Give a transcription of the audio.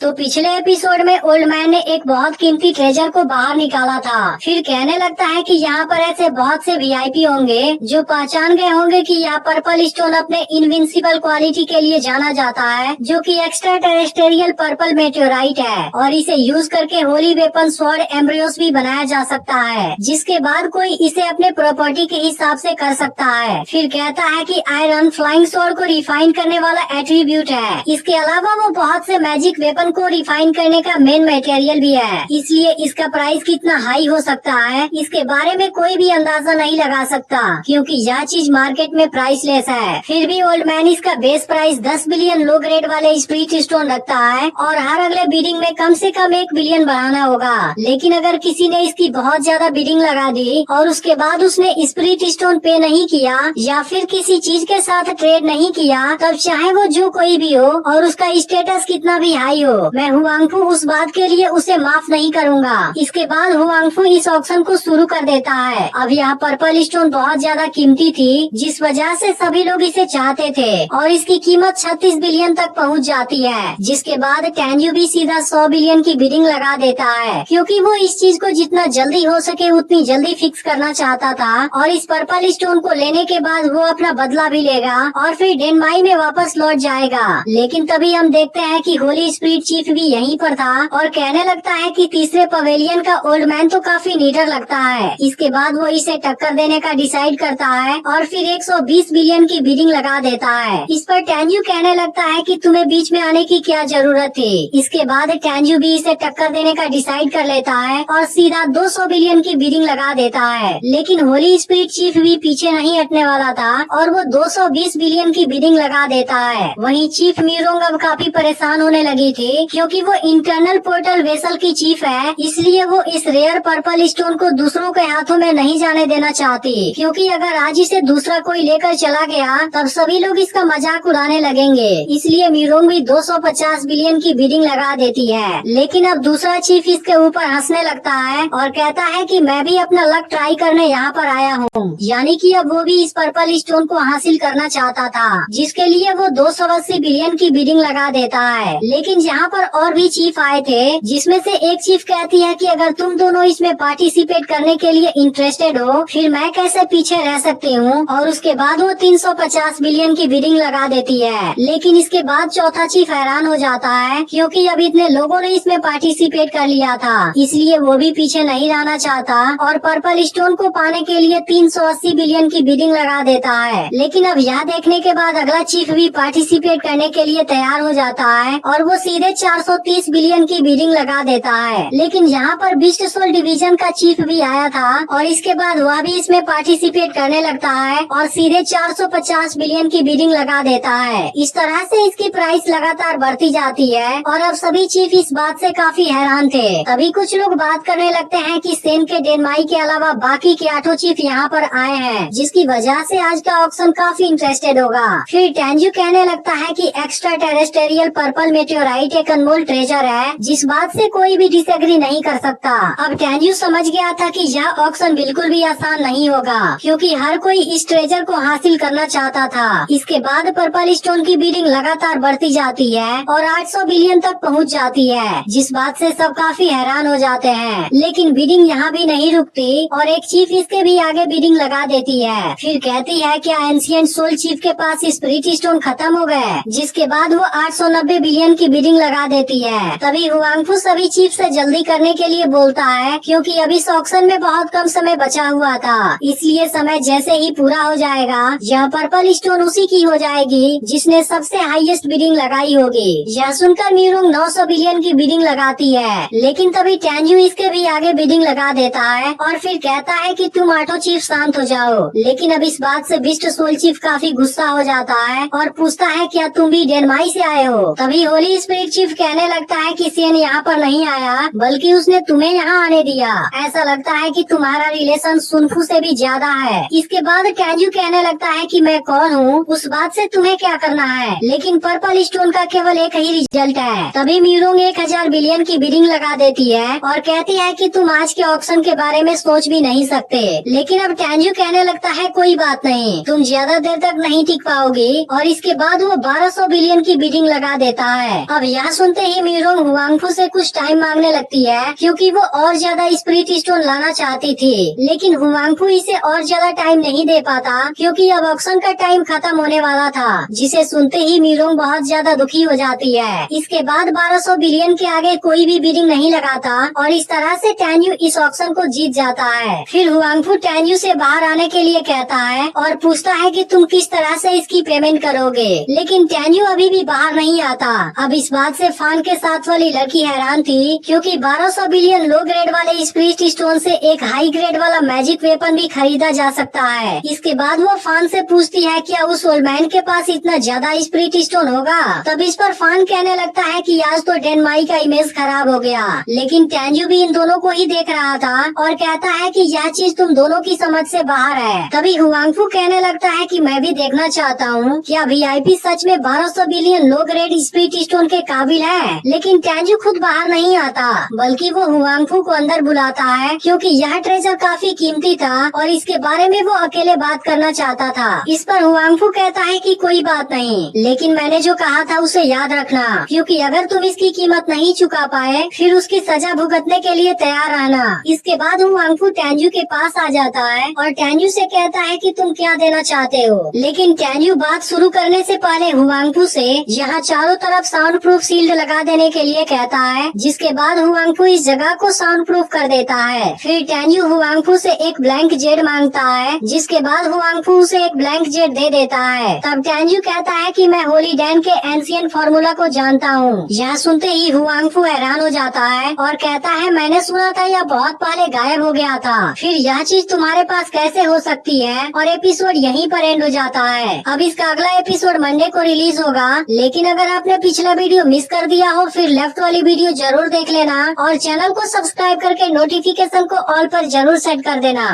तो पिछले एपिसोड में ओल्ड मैन ने एक बहुत कीमती ट्रेजर को बाहर निकाला था। फिर कहने लगता है कि यहाँ पर ऐसे बहुत से वीआईपी होंगे जो पहचान गए होंगे कि यह पर्पल स्टोन अपने इनविंसिबल क्वालिटी के लिए जाना जाता है, जो कि एक्स्ट्रा टेरेस्टेरियल पर्पल मेटेओराइट है और इसे यूज करके होली वेपन स्वॉर्ड एम्ब्रियोस भी बनाया जा सकता है, जिसके बाद कोई इसे अपने प्रॉपर्टी के हिसाब से कर सकता है। फिर कहता है कि आयरन फ्लाइंग स्वॉर्ड को रिफाइन करने वाला एट्रीब्यूट है। इसके अलावा वो बहुत से मैजिक वेपन को रिफाइन करने का मेन मटेरियल भी है, इसलिए इसका प्राइस कितना हाई हो सकता है इसके बारे में कोई भी अंदाजा नहीं लगा सकता, क्योंकि यह चीज मार्केट में प्राइसलेस है। फिर भी ओल्ड मैन इसका base price 10 billion low grade वाले स्प्रिट स्टोन रखता है और हर अगले बिडिंग में कम से कम 1 बिलियन बढ़ाना होगा। लेकिन अगर किसी ने इसकी बहुत ज्यादा बिडिंग लगा दी और उसके बाद उसने स्प्रिट स्टोन पे नहीं किया या फिर किसी चीज के साथ ट्रेड नहीं किया, तब चाहे वो जो कोई भी हो और उसका स्टेटस कितना भी हाई हो, मैं हुआंगफू उस बात के लिए उसे माफ नहीं करूंगा। इसके बाद हुआंगफू इस ऑक्शन को शुरू कर देता है। अब यह पर्पल स्टोन बहुत ज्यादा कीमती थी, जिस वजह से सभी लोग इसे चाहते थे और इसकी कीमत 36 बिलियन तक पहुंच जाती है। जिसके बाद टेंजू भी सीधा 100 बिलियन की बिडिंग लगा देता है, क्योंकि वो इस चीज को जितना जल्दी हो सके उतनी जल्दी फिक्स करना चाहता था और इस पर्पल स्टोन को लेने के बाद वो अपना बदला भी लेगा और फिर डेनमाई में वापस लौट जाएगा। लेकिन तभी हम देखते हैं कि होली स्प्रिट चीफ भी यहीं पर था और कहने लगता है कि तीसरे पवेलियन का ओल्ड मैन तो काफी नीडर लगता है। इसके बाद वो इसे टक्कर देने का डिसाइड करता है और फिर 120 बिलियन की बिडिंग लगा देता है। इस पर टेंजू कहने लगता है कि तुम्हें बीच में आने की क्या जरूरत थी। इसके बाद टेंजू भी इसे टक्कर देने का डिसाइड कर लेता है और सीधा 200 बिलियन की बिडिंग लगा देता है। लेकिन होली स्प्रिट चीफ भी पीछे नहीं हटने वाला था और वो 220 बिलियन की बिडिंग लगा देता है। वहीं चीफ मीरोंग अब काफी परेशान होने लगी थी, क्योंकि वो इंटरनल पोर्टल वेसल की चीफ है, इसलिए वो इस रेयर पर्पल स्टोन को दूसरों के हाथों में नहीं जाने देना चाहती, क्योंकि अगर आज इसे दूसरा कोई लेकर चला गया तब सभी लोग इसका मजाक उड़ाने लगेंगे। इसलिए मीरोंग भी 250 बिलियन की बिडिंग लगा देती है। लेकिन अब दूसरा चीफ इसके ऊपर हंसने लगता है और कहता है कि मैं भी अपना लक ट्राई करने यहाँ पर आया हूँ, यानी कि अब वो भी इस पर्पल स्टोन को हासिल करना चाहता था, जिसके लिए वो 280 बिलियन की बिडिंग लगा देता है। लेकिन यहाँ पर और भी चीफ आए थे, जिसमें से एक चीफ कहती है कि अगर तुम दोनों इसमें पार्टिसिपेट करने के लिए इंटरेस्टेड हो फिर मैं कैसे पीछे रह सकती हूँ, और उसके बाद वो 350 बिलियन की बिडिंग लगा देती है। लेकिन इसके बाद चौथा चीफ हैरान हो जाता है, क्योंकि अब इतने लोगों ने इसमें पार्टिसिपेट कर लिया था, इसलिए वो भी पीछे नहीं रहना चाहता और पर्पल स्टोन को पाने के लिए 380 बिलियन की बिडिंग लगा देता है। लेकिन अब यह देखने के बाद अगला चीफ भी पार्टिसिपेट करने के लिए तैयार हो जाता है और वो सीधे 430 बिलियन की बिडिंग लगा देता है। लेकिन यहाँ पर बीस्ट सोल डिवीजन का चीफ भी आया था और इसके बाद वह भी इसमें पार्टिसिपेट करने लगता है और सीधे 450 बिलियन की बिडिंग लगा देता है। इस तरह से इसकी प्राइस लगातार बढ़ती जाती है और अब सभी चीफ इस बात से काफी हैरान थे। तभी कुछ लोग बात करने लगते हैं कि सेन के डेनमाई के अलावा बाकी के 8 चीफ यहाँ पर आए हैं, जिसकी वजह से आज का ऑक्शन काफी इंटरेस्टेड होगा। फिर टेंजू कहने लगता है कि एक्स्ट्रा टेरेस्टेरियल पर्पल मेटेओराइट एक अनमोल ट्रेजर है, जिस बात से कोई भी डिसएग्री नहीं कर सकता। अब टेंजू समझ गया था कि यह ऑक्शन बिल्कुल भी आसान नहीं होगा, क्योंकि हर कोई इस ट्रेजर को हासिल करना चाहता था। इसके बाद पर्पल स्टोन की बिडिंग लगातार बढ़ती जाती है और 800 बिलियन तक पहुंच जाती है, जिस बात से सब काफी हैरान हो जाते हैं। लेकिन बिडिंग यहाँ भी नहीं रुकती और एक चीफ इसके भी आगे बिडिंग लगा देती है। फिर कहती है क्या एंशिएंट सोल चीफ के पास स्पिरिट स्टोन खत्म हो गए, जिसके बाद वो 890 बिलियन की बिडिंग लगा देती है। तभी हुआंगफू सभी चीफ से जल्दी करने के लिए बोलता है, क्योंकि अभी इस ऑक्शन में बहुत कम समय बचा हुआ था, इसलिए समय जैसे ही पूरा हो जाएगा यह पर्पल स्टोन उसी की हो जाएगी जिसने सबसे हाईएस्ट बिडिंग लगाई होगी। यह सुनकर मीरोंग 900 बिलियन की बिडिंग लगाती है। लेकिन तभी टेंजू इसके भी आगे बिडिंग लगा देता है और फिर कहता है कि तुम 8 चीफ शांत हो जाओ। लेकिन अब इस बात से बिस्ट सोल चीफ काफी गुस्सा हो जाता है और पूछता है क्या तुम भी डेनमाई से आए हो। तभी होली स्पिरिट चीफ कहने लगता है कि सेन यहाँ पर नहीं आया, बल्कि उसने तुम्हें यहाँ आने दिया। ऐसा लगता है कि तुम्हारा रिलेशन सुनफू से भी ज्यादा है। इसके बाद टेंजू कहने लगता है कि मैं कौन हूँ, उस बात से तुम्हें क्या करना है, लेकिन पर्पल स्टोन का केवल एक ही रिजल्ट है। तभी मीरोंग 1000 बिलियन की बिडिंग लगा देती है और कहती है कि तुम आज के ऑक्शन के बारे में सोच भी नहीं सकते। लेकिन अब टेंजू कहने लगता है कोई बात नहीं, तुम ज्यादा देर तक नहीं टिक पाओगी और इसके बाद वो 1200 बिलियन की बिडिंग लगा देता है। अब यह सुनते ही मीरोंग हुआंगफू से कुछ टाइम मांगने लगती है क्योंकि वो और ज्यादा स्पिरिट स्टोन लाना चाहती थी, लेकिन हुआंगफू इसे और ज्यादा टाइम नहीं दे पाता क्योंकि अब ऑक्शन का टाइम खत्म होने वाला था, जिसे सुनते ही मीरोंग बहुत ज्यादा दुखी हो जाती है। इसके बाद 1200 बिलियन के आगे कोई भी बिडिंग नहीं लगाता और इस तरह से टैन्यू इस ऑक्शन को जीत जाता है। फिर हुआंगफू टैन्यू से बाहर आने के लिए कहता है और पूछता है कि तुम किस तरह से इसकी पेमेंट करोगे, लेकिन टैन्यू अभी भी बाहर नहीं आता। अब इस बात से फान के साथ वाली लड़की हैरान थी क्योंकि 1200 बिलियन लो ग्रेड वाले स्पिरिट स्टोन से एक हाई ग्रेड वाला मैजिक वेपन भी खरीदा जा सकता है। इसके बाद वो फान से पूछती है क्या उस ओल्ड मैन के पास इतना ज्यादा स्पिरिट स्टोन होगा। तब इस पर फान कहने लगता है कि आज तो डेनमाई का इमेज खराब हो गया, लेकिन टैन्यू भी इन दोनों को ही देख रहा था और कहता है कि यह चीज तुम दोनों की समझ से बाहर है। तभी हुआंगफू कहने लगता है कि मैं भी देखना चाहता हूँ क्या वीआईपी सच में 1200 billion low grade spirit stone के काबिल है, लेकिन टैन्यू खुद बाहर नहीं आता बल्कि वो हुआंगफू को अंदर बुलाता है क्योंकि यह ट्रेजर काफी कीमती था और इसके बारे में वो अकेले बात करना चाहता था। इस पर हुआंगफू कहता है कि कोई बात नहीं, लेकिन मैंने जो कहा था उसे याद रखना क्योंकि अगर तुम इसकी कीमत नहीं चुका पाए फिर उसकी सजा भुगतने के लिए तैयार रहना। इसके बाद हुआंगफू टैन्यू के पास आ जाता है और टैन्यू से कहता है कि तुम क्या देना चाहते हो, लेकिन टैन्यू बात शुरू करने से पहले हुआंगफू से यहाँ चारों तरफ साउंड प्रूफ शील्ड लगा देने के लिए कहता है, जिसके बाद हुआंगफू इस जगह को साउंड प्रूफ कर देता है। फिर टैन्यू हुआंगफू से एक ब्लैंक जेड मांगता है, जिसके बाद हुआंगफू उसे एक ब्लैंक जेड दे देता है। तब टैन्यू कहता है कि मैं होली डैन के एंशियंट फॉर्मूला को जानता हूँ। यह सुनते ही हुआंगफू हैरान हो जाता है और कहता है मैंने सुना था यह बहुत पहले गायब हो गया था, फिर यह चीज तुम्हारे पास कैसे हो सकती है। और एपिसोड यहीं पर एंड हो जाता है। अब इसका अगला एपिसोड मंडे को रिलीज होगा, लेकिन अगर आपने पिछला वीडियो मिस कर दिया हो फिर लेफ्ट वाली वीडियो जरूर देख लेना और चैनल को सब्सक्राइब करके नोटिफिकेशन को ऑल पर जरूर सेट कर देना।